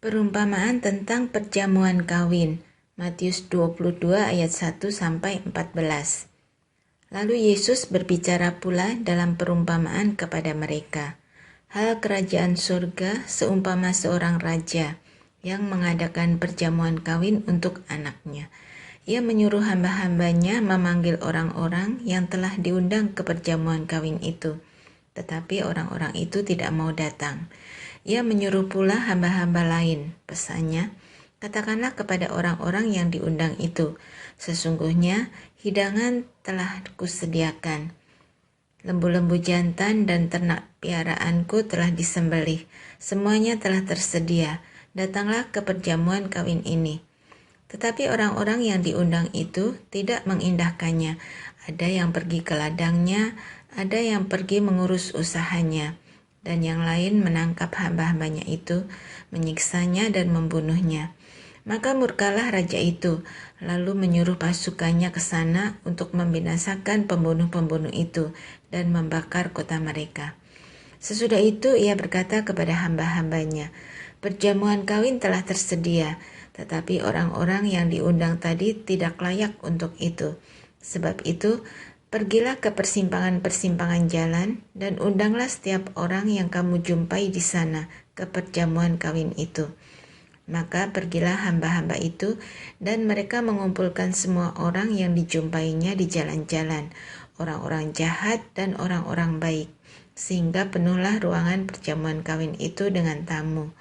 Perumpamaan tentang perjamuan kawin, Matius 22 ayat 1-14. Lalu Yesus berbicara pula dalam perumpamaan kepada mereka. Hal kerajaan surga seumpama seorang raja yang mengadakan perjamuan kawin untuk anaknya. Ia menyuruh hamba-hambanya memanggil orang-orang yang telah diundang ke perjamuan kawin itu. Tetapi orang-orang itu tidak mau datang. Ia menyuruh pula hamba-hamba lain. Pesannya, katakanlah kepada orang-orang yang diundang itu, sesungguhnya hidangan telah kusediakan. Lembu-lembu jantan dan ternak piaraanku telah disembelih. Semuanya telah tersedia. Datanglah ke perjamuan kawin ini. Tetapi orang-orang yang diundang itu tidak mengindahkannya. Ada yang pergi ke ladangnya, ada yang pergi mengurus usahanya, dan yang lain menangkap hamba-hambanya itu, menyiksanya dan membunuhnya. Maka murkalah raja itu, lalu menyuruh pasukannya ke sana untuk membinasakan pembunuh-pembunuh itu dan membakar kota mereka. Sesudah itu ia berkata kepada hamba-hambanya, perjamuan kawin telah tersedia, tetapi orang-orang yang diundang tadi tidak layak untuk itu. Sebab itu, pergilah ke persimpangan-persimpangan jalan dan undanglah setiap orang yang kamu jumpai di sana ke perjamuan kawin itu. Maka pergilah hamba-hamba itu dan mereka mengumpulkan semua orang yang dijumpainya di jalan-jalan, orang-orang jahat dan orang-orang baik, sehingga penuhlah ruangan perjamuan kawin itu dengan tamu.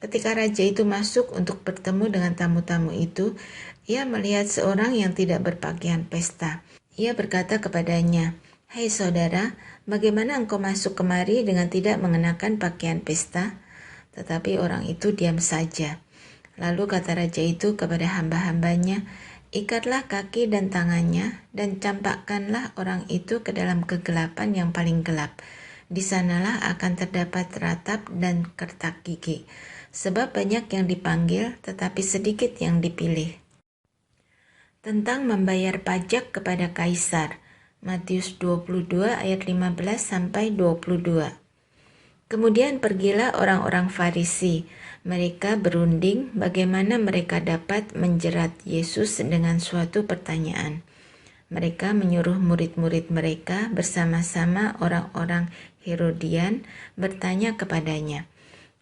Ketika raja itu masuk untuk bertemu dengan tamu-tamu itu, ia melihat seorang yang tidak berpakaian pesta. Ia berkata kepadanya, "Hai saudara, bagaimana engkau masuk kemari dengan tidak mengenakan pakaian pesta?" Tetapi orang itu diam saja. Lalu kata raja itu kepada hamba-hambanya, "Ikatlah kaki dan tangannya dan campakkanlah orang itu ke dalam kegelapan yang paling gelap. Di sanalah akan terdapat ratap dan kertak gigi. Sebab banyak yang dipanggil, tetapi sedikit yang dipilih." Tentang membayar pajak kepada Kaisar, Matius 22 ayat 15-22. Kemudian pergilah orang-orang Farisi. Mereka berunding bagaimana mereka dapat menjerat Yesus dengan suatu pertanyaan. Mereka menyuruh murid-murid mereka bersama-sama orang-orang Herodian bertanya kepadanya,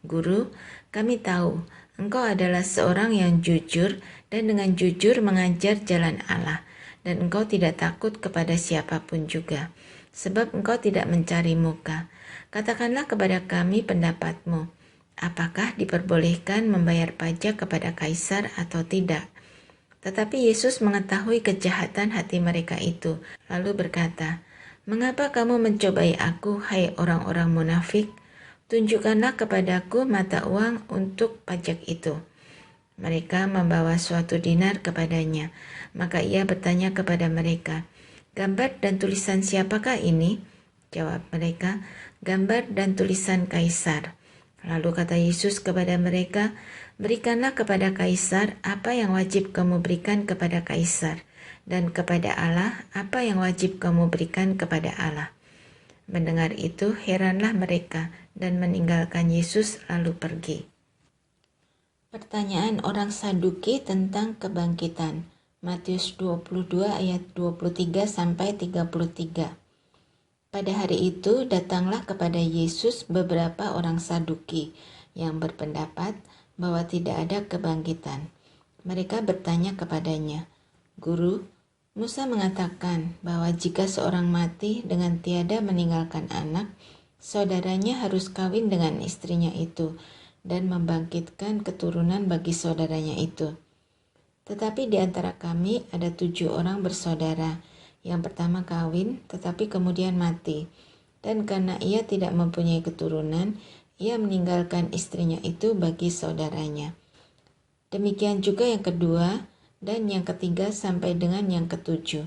"Guru, kami tahu engkau adalah seorang yang jujur dan dengan jujur mengajar jalan Allah, dan engkau tidak takut kepada siapapun juga, sebab engkau tidak mencari muka. Katakanlah kepada kami pendapatmu, apakah diperbolehkan membayar pajak kepada Kaisar atau tidak?" Tetapi Yesus mengetahui kejahatan hati mereka itu, lalu berkata, "Mengapa kamu mencobai aku, hai orang-orang munafik? Tunjukkanlah kepadaku mata uang untuk pajak itu." Mereka membawa suatu dinar kepadanya. Maka ia bertanya kepada mereka, "Gambar dan tulisan siapakah ini?" Jawab mereka, "Gambar dan tulisan Kaisar." Lalu kata Yesus kepada mereka, "Berikanlah kepada Kaisar apa yang wajib kamu berikan kepada Kaisar, dan kepada Allah apa yang wajib kamu berikan kepada Allah." Mendengar itu heranlah mereka dan meninggalkan Yesus lalu pergi. Pertanyaan orang Saduki tentang kebangkitan, Matius 22 ayat 23-33. Pada hari itu datanglah kepada Yesus beberapa orang Saduki yang berpendapat bahwa tidak ada kebangkitan. Mereka bertanya kepadanya, "Guru, Musa mengatakan bahwa jika seorang mati dengan tiada meninggalkan anak, saudaranya harus kawin dengan istrinya itu dan membangkitkan keturunan bagi saudaranya itu. Tetapi di antara kami ada 7 orang bersaudara. Yang pertama kawin, tetapi kemudian mati. Dan karena ia tidak mempunyai keturunan, ia meninggalkan istrinya itu bagi saudaranya. Demikian juga yang kedua dan yang ketiga sampai dengan yang ketujuh.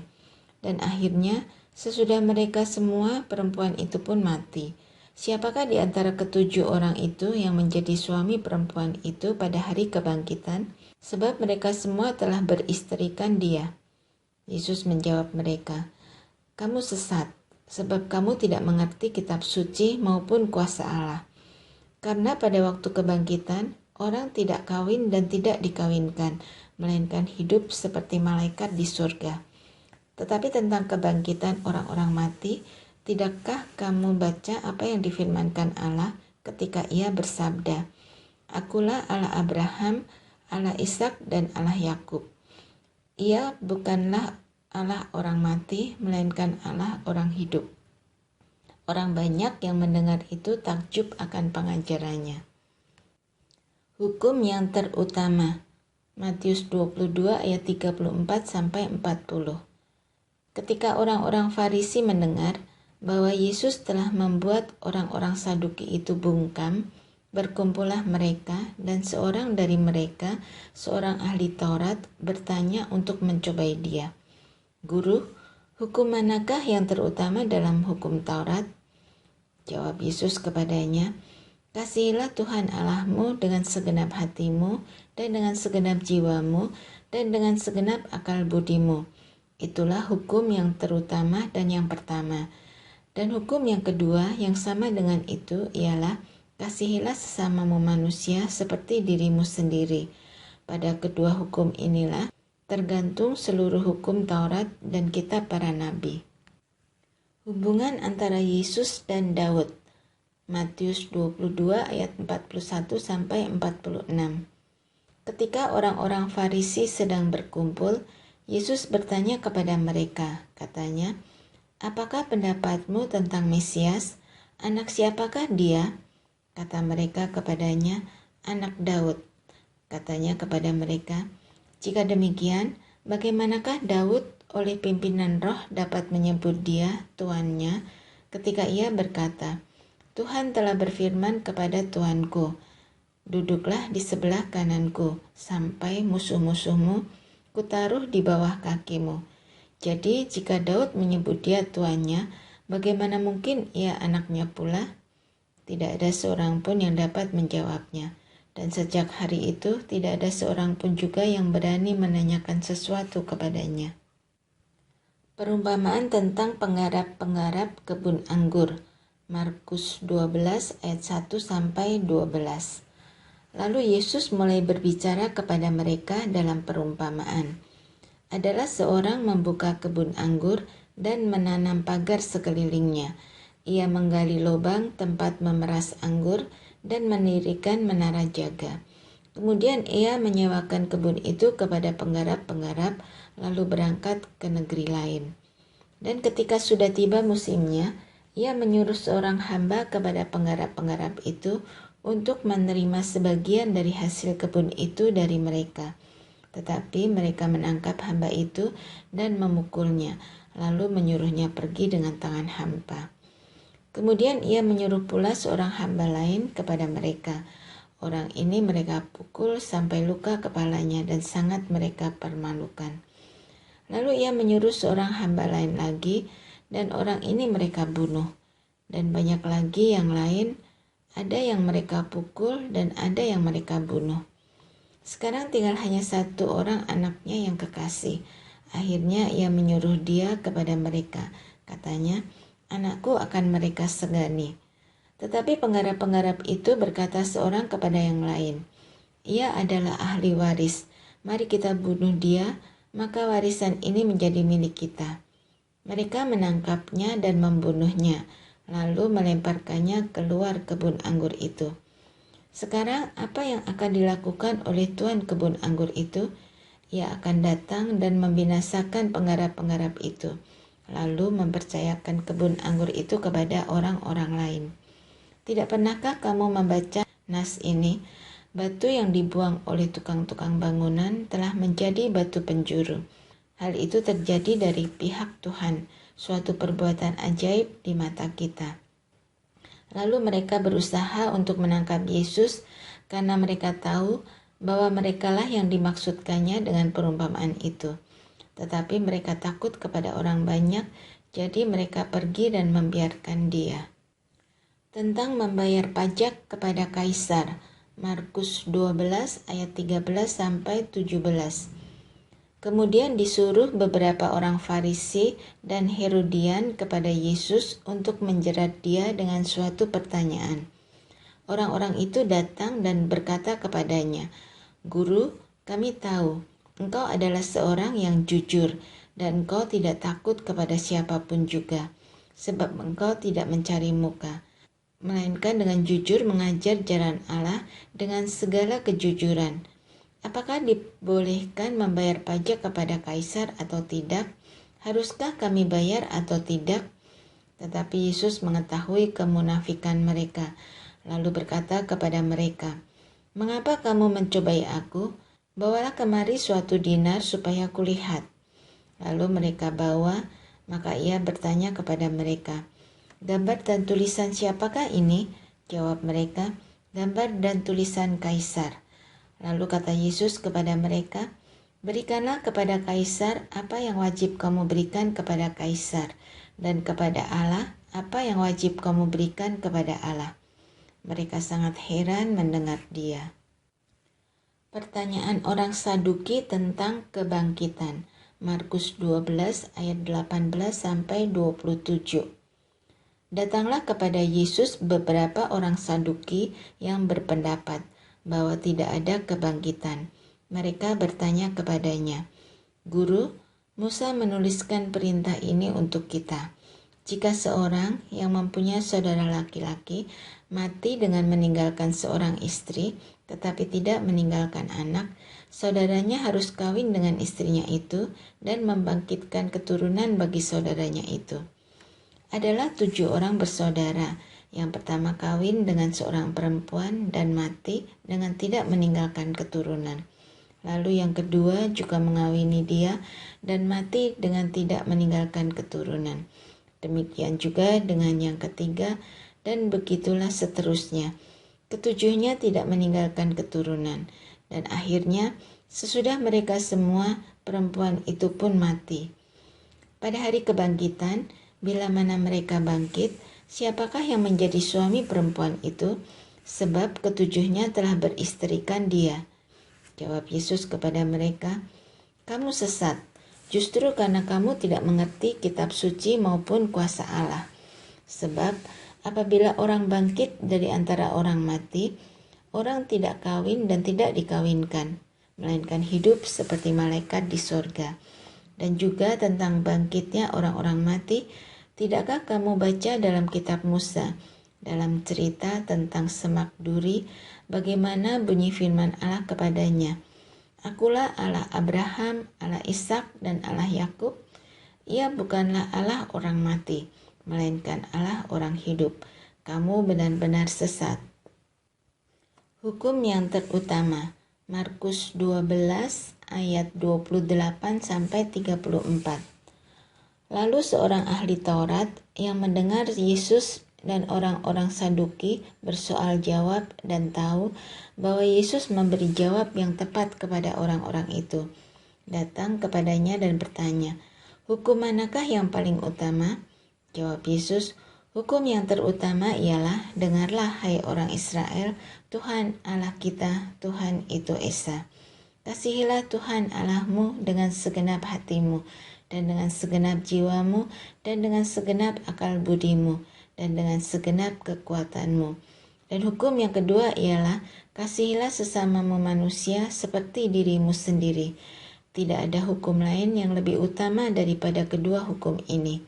Dan akhirnya, sesudah mereka semua, perempuan itu pun mati. Siapakah di antara ketujuh orang itu yang menjadi suami perempuan itu pada hari kebangkitan? Sebab mereka semua telah beristrikan dia." Yesus menjawab mereka, "Kamu sesat, sebab kamu tidak mengerti kitab suci maupun kuasa Allah. Karena pada waktu kebangkitan, Orang tidak kawin dan tidak dikawinkan, melainkan hidup seperti malaikat di surga. Tetapi tentang kebangkitan orang-orang mati, tidakkah kamu baca apa yang difirmankan Allah ketika Ia bersabda, "Akulah Allah Abraham, Allah Ishak dan Allah Yakub." Ia bukanlah Allah orang mati, melainkan Allah orang hidup. Orang banyak yang mendengar itu takjub akan pengajarannya. Hukum yang terutama. Matius 22 ayat 34-40. Ketika orang-orang Farisi mendengar bahwa Yesus telah membuat orang-orang Saduki itu bungkam, berkumpullah mereka, dan seorang dari mereka, seorang ahli Taurat, bertanya untuk mencobai dia. "Guru, hukum manakah yang terutama dalam hukum Taurat?" Jawab Yesus kepadanya, "Kasihilah Tuhan Allahmu dengan segenap hatimu, dan dengan segenap jiwamu, dan dengan segenap akal budimu. Itulah hukum yang terutama dan yang pertama. Dan hukum yang kedua yang sama dengan itu ialah, kasihilah sesamamu manusia seperti dirimu sendiri. Pada kedua hukum inilah tergantung seluruh hukum Taurat dan kitab para nabi." Hubungan antara Yesus dan Daud. Matius 22 ayat 41-46. Ketika orang-orang Farisi sedang berkumpul, Yesus bertanya kepada mereka, katanya, "Apakah pendapatmu tentang Mesias? Anak siapakah dia?" Kata mereka kepadanya, "Anak Daud." Katanya kepada mereka, "Jika demikian, bagaimanakah Daud oleh pimpinan roh dapat menyebut dia tuannya ketika ia berkata, 'Tuhan telah berfirman kepada Tuanku, duduklah di sebelah kananku, sampai musuh-musuhmu kutaruh di bawah kakimu.' Jadi jika Daud menyebut dia tuannya, bagaimana mungkin ia anaknya pula?" Tidak ada seorang pun yang dapat menjawabnya. Dan sejak hari itu tidak ada seorang pun juga yang berani menanyakan sesuatu kepadanya. Perumpamaan tentang penggarap-penggarap kebun anggur. Markus 12 ayat 1-12. Lalu Yesus mulai berbicara kepada mereka dalam perumpamaan. Adalah seorang membuka kebun anggur dan menanam pagar sekelilingnya. Ia menggali lubang tempat memeras anggur dan mendirikan menara jaga. Kemudian ia menyewakan kebun itu kepada penggarap-penggarap, lalu berangkat ke negeri lain. Dan ketika sudah tiba musimnya, ia menyuruh seorang hamba kepada penggarap-penggarap itu untuk menerima sebagian dari hasil kebun itu dari mereka. Tetapi mereka menangkap hamba itu dan memukulnya, lalu menyuruhnya pergi dengan tangan hampa. Kemudian ia menyuruh pula seorang hamba lain kepada mereka. Orang ini mereka pukul sampai luka kepalanya dan sangat mereka permalukan. Lalu ia menyuruh seorang hamba lain lagi, dan orang ini mereka bunuh. Dan banyak lagi yang lain, ada yang mereka pukul dan ada yang mereka bunuh. Sekarang tinggal hanya satu orang anaknya yang kekasih. Akhirnya ia menyuruh dia kepada mereka. Katanya, "Anakku akan mereka segani." Tetapi penggarap-penggarap itu berkata seorang kepada yang lain, "Ia adalah ahli waris. Mari kita bunuh dia, maka warisan ini menjadi milik kita." Mereka menangkapnya dan membunuhnya, lalu melemparkannya keluar kebun anggur itu. Sekarang apa yang akan dilakukan oleh tuan kebun anggur itu? Ia akan datang dan membinasakan penggarap-penggarap itu, lalu mempercayakan kebun anggur itu kepada orang-orang lain. Tidak pernahkah kamu membaca nas ini? Batu yang dibuang oleh tukang-tukang bangunan telah menjadi batu penjuru. Hal itu terjadi dari pihak Tuhan, suatu perbuatan ajaib di mata kita. Lalu mereka berusaha untuk menangkap Yesus karena mereka tahu bahwa merekalah yang dimaksudkannya dengan perumpamaan itu. Tetapi mereka takut kepada orang banyak, jadi mereka pergi dan membiarkan dia. Tentang membayar pajak kepada Kaisar. Markus 12 ayat 13-17. Kemudian disuruh beberapa orang Farisi dan Herodian kepada Yesus untuk menjerat dia dengan suatu pertanyaan. Orang-orang itu datang dan berkata kepadanya, "Guru, kami tahu engkau adalah seorang yang jujur dan engkau tidak takut kepada siapapun juga, sebab engkau tidak mencari muka, melainkan dengan jujur mengajar jalan Allah dengan segala kejujuran. Apakah dibolehkan membayar pajak kepada kaisar atau tidak? Haruskah kami bayar atau tidak?" Tetapi Yesus mengetahui kemunafikan mereka, lalu berkata kepada mereka, "Mengapa kamu mencobai aku? Bawalah kemari suatu dinar supaya kulihat." Lalu mereka bawa, maka ia bertanya kepada mereka, "Gambar dan tulisan siapakah ini?" Jawab mereka, "Gambar dan tulisan Kaisar." Lalu kata Yesus kepada mereka, "Berikanlah kepada Kaisar apa yang wajib kamu berikan kepada Kaisar, dan kepada Allah apa yang wajib kamu berikan kepada Allah." Mereka sangat heran mendengar dia. Pertanyaan orang Saduki tentang kebangkitan. Markus 12 ayat 18 sampai 27. Datanglah kepada Yesus beberapa orang Saduki yang berpendapat bahwa tidak ada kebangkitan. Mereka bertanya kepadanya, "Guru, Musa menuliskan perintah ini untuk kita. Jika seorang yang mempunyai saudara laki-laki mati dengan meninggalkan seorang istri, tetapi tidak meninggalkan anak, saudaranya harus kawin dengan istrinya itu dan membangkitkan keturunan bagi saudaranya itu. Adalah 7 orang bersaudara. Yang pertama kawin dengan seorang perempuan dan mati dengan tidak meninggalkan keturunan. Lalu yang kedua juga mengawini dia dan mati dengan tidak meninggalkan keturunan. Demikian juga dengan yang ketiga, dan begitulah seterusnya. Ketujuhnya tidak meninggalkan keturunan, dan akhirnya sesudah mereka semua, perempuan itu pun mati. Pada hari kebangkitan, bila mana mereka bangkit, siapakah yang menjadi suami perempuan itu? Sebab ketujuhnya telah beristrikan dia." Jawab Yesus kepada mereka, "Kamu sesat, justru karena kamu tidak mengerti kitab suci maupun kuasa Allah. Sebab apabila orang bangkit dari antara orang mati, orang tidak kawin dan tidak dikawinkan, melainkan hidup seperti malaikat di sorga. Dan juga tentang bangkitnya orang-orang mati, tidakkah kamu baca dalam kitab Musa, dalam cerita tentang semak duri, bagaimana bunyi firman Allah kepadanya, 'Akulah Allah Abraham, Allah Ishak, dan Allah Yakub'? Ia bukanlah Allah orang mati, melainkan Allah orang hidup. Kamu benar-benar sesat." Hukum yang terutama. Markus 12 ayat 28 sampai 34. Lalu seorang ahli Taurat yang mendengar Yesus dan orang-orang Saduki bersoal jawab dan tahu bahwa Yesus memberi jawab yang tepat kepada orang-orang itu, datang kepadanya dan bertanya, "Hukum manakah yang paling utama?" Jawab Yesus, "Hukum yang terutama ialah, dengarlah hai orang Israel, Tuhan Allah kita, Tuhan itu Esa. Kasihilah Tuhan Allahmu dengan segenap hatimu, dan dengan segenap jiwamu, dan dengan segenap akal budimu, dan dengan segenap kekuatanmu. Dan hukum yang kedua ialah, kasihilah sesamamu manusia seperti dirimu sendiri. Tidak ada hukum lain yang lebih utama daripada kedua hukum ini."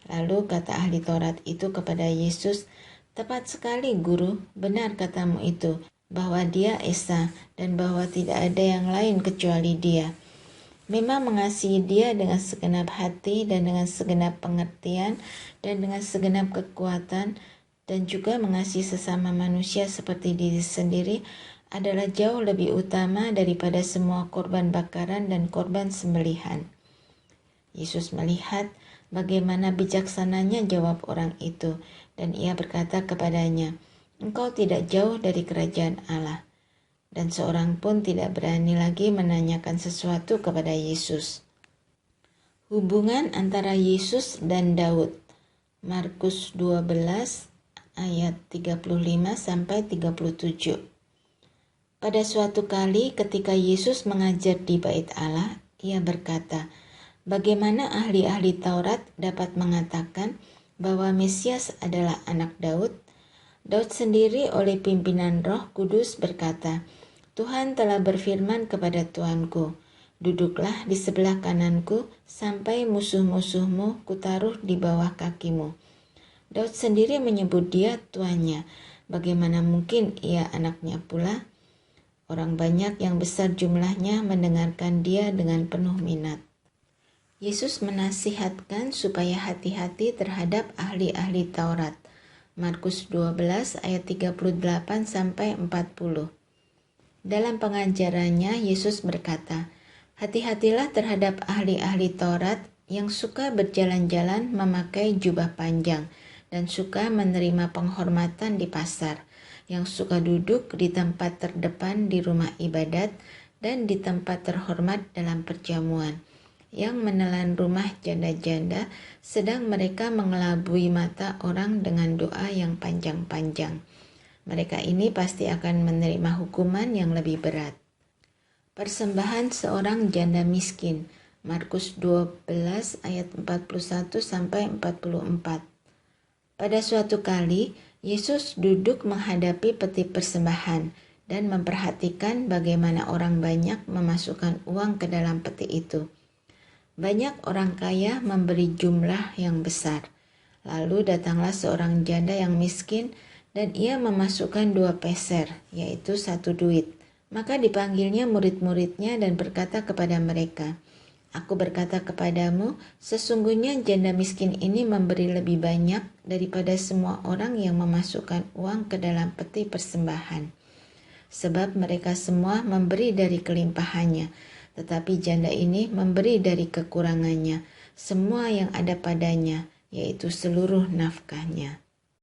Lalu kata ahli Taurat itu kepada Yesus, "Tepat sekali, Guru, benar katamu itu, bahwa dia Esa dan bahwa tidak ada yang lain kecuali dia. Memang mengasihi dia dengan segenap hati dan dengan segenap pengertian dan dengan segenap kekuatan, dan juga mengasihi sesama manusia seperti diri sendiri adalah jauh lebih utama daripada semua korban bakaran dan korban sembelihan." Yesus melihat bagaimana bijaksananya jawab orang itu, dan ia berkata kepadanya, "Engkau tidak jauh dari kerajaan Allah." Dan seorang pun tidak berani lagi menanyakan sesuatu kepada Yesus. Hubungan antara Yesus dan Daud. Markus 12 ayat 35 sampai 37. Pada suatu kali ketika Yesus mengajar di Bait Allah, ia berkata, "Bagaimana ahli-ahli Taurat dapat mengatakan bahwa Mesias adalah anak Daud? Daud sendiri oleh pimpinan Roh Kudus berkata, Tuhan telah berfirman kepada Tuanku, duduklah di sebelah kananku sampai musuh-musuhmu kutaruh di bawah kakimu. Daud sendiri menyebut dia tuannya. Bagaimana mungkin ia anaknya pula? Orang banyak yang besar jumlahnya mendengarkan dia dengan penuh minat. Yesus menasihatkan supaya hati-hati terhadap ahli-ahli Taurat. Markus 12 ayat 38-40. Dalam pengajarannya, Yesus berkata, hati-hatilah terhadap ahli-ahli Taurat yang suka berjalan-jalan memakai jubah panjang dan suka menerima penghormatan di pasar, yang suka duduk di tempat terdepan di rumah ibadat dan di tempat terhormat dalam perjamuan, yang menelan rumah janda-janda, sedang mereka mengelabui mata orang dengan doa yang panjang-panjang. Mereka ini pasti akan menerima hukuman yang lebih berat. Persembahan seorang janda miskin, Markus 12 ayat 41-44. Pada suatu kali, Yesus duduk menghadapi peti persembahan dan memperhatikan bagaimana orang banyak memasukkan uang ke dalam peti itu. Banyak orang kaya memberi jumlah yang besar. Lalu datanglah seorang janda yang miskin dan ia memasukkan 2 peser, yaitu 1 duit. Maka dipanggilnya murid-muridnya dan berkata kepada mereka, Aku berkata kepadamu, sesungguhnya janda miskin ini memberi lebih banyak daripada semua orang yang memasukkan uang ke dalam peti persembahan. Sebab mereka semua memberi dari kelimpahannya, tetapi janda ini memberi dari kekurangannya, semua yang ada padanya, yaitu seluruh nafkahnya.